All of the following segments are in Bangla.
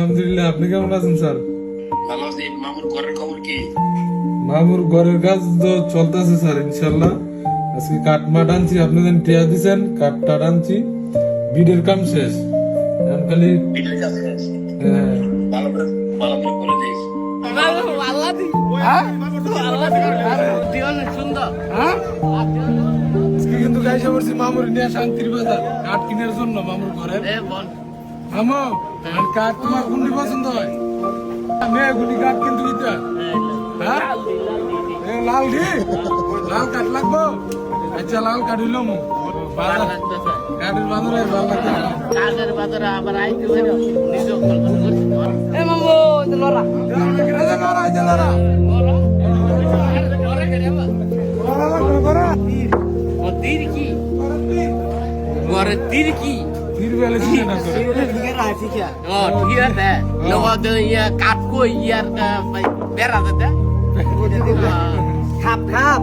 আলহামদুলিল্লাহ, আপনি কেমন আছেন স্যার? ভালো আছি। মামুর ঘরের খবর কি? মামুর ঘরের কাজ তো চলতেছে স্যার, ইনশাল্লাহ। আজকে কাঠ মাঠ আনছি, আপনি যেন টিয়া দিচ্ছেন, কাঠ টাট আনছি, বিডের কাম শেষ। এখন খালি ভিডিও কাছে হ্যাঁ, ভালো করে করে দিস। আজকে কিন্তু গাইছে পড়ছি মামুর নিয়ে শান্তির বাজার কাঠ কেনার জন্য মামুর ঘরের। মামু, আর কাঠ তোমার কোনটি পছন্দ হয়? মেয়েগুলি কাঠ কিন্তু এটা হ্যাঁ এ লাল ঘি লাল কাঠ লাগবো। আচ্ছা, লাল কাঠ হইল মু বাজার কাঠের বাজারে ভালো লাগছে না। কাজের বাজারে আবার আইতে পারো নিজে কল্পনা করছি এ মামু তো লরা তীর কি ঘরে তীর কি তীর বেলে ছিল না করে ঠিক আছে লগত ইয়া কাট কই ইয়ার বেড়া দিতে খাপ খাপ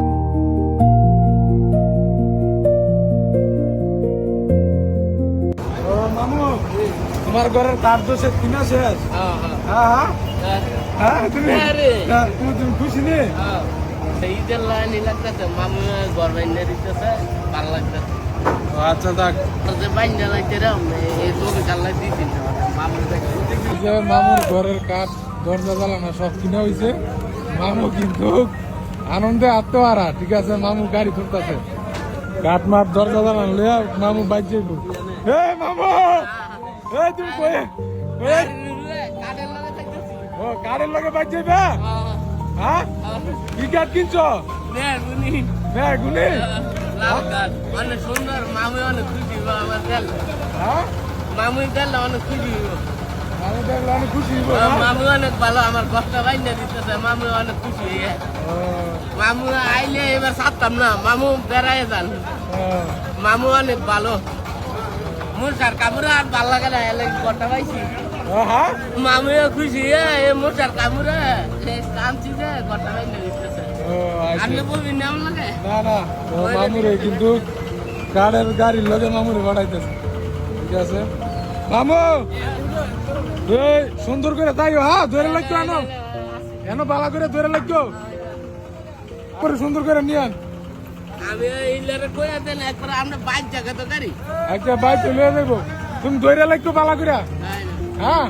ও মামু, তোমার ঘরের কাঠ তো শেষ, কিনা শেষ। হ্যাঁ হ্যাঁ, তুমি তুমি খুশি নে? ঈদের লাইন লাগতেছে মামু ঘর বাইন্দা দিতেছে ভালো লাগতেছে আচ্ছা থাক। যে বাইন্দা লাগতে এই তোকে গাল্লাই দিয়েছি মামু এই যে মামুর ঘরের কাঠ দরজা জ্বালানো সব কিনা হয়েছে। মামু কিন্তু আনন্দে আত্মহারা। ঠিক আছে, মামু গাড়ি তুলতেছে, কাঠ মাঠ দরজা জ্বালানো লিয়া মামু বাইক যাইব। হে মামু, হে তুমি কয়ে কাঠের লাগে থাকতেছি ও কারের লগে বাইক যাইবা? হ্যাঁ, কি কাঠ কিনছো? হ্যাঁ গুনি। অনেক সুন্দর মামু অনেক খুশি হইব আমার দেল হ্যাঁ, মামু দেল অনেক খুশি হইব মামু দেখলে অনেক খুশি হইব না? মামু অনেক ভালো আমার কষ্ট বাইনা দিতেছে মামু অনেক খুশি হইয়া ও, মামু আইলে এবার ছাড়তাম না মামু বেড়ায় যান ও, মামু অনেক ভালো মোর সার কামড়া আর ভাল লাগে না এলে কষ্ট পাইছি ও, হ্যাঁ মামুও খুশি এ মোর সার কামড়া কামছি যে কষ্ট বাইনা দিতেছে ও, আচ্ছা। আমি বলবি নাম লাগে না না, ও মামুরে কিন্তু কাঠের গাড়ির লগে মামুরে বাড়াইতেছে। ঠিক আছে মামু, এই সুন্দর করে তাইও, হ্যাঁ ধরে লাগতো, আনো এনো বালা করে ধরে লাগতো, করে সুন্দর করে নিয়ান। আমি ইলারে কইয়া দেন একবার আমরা বাইক জায়গা তো গাড়ি একটা বাইক লয়ে যাবো, তুমি ধরে লাগতো বালা করে। তাই না হ্যাঁ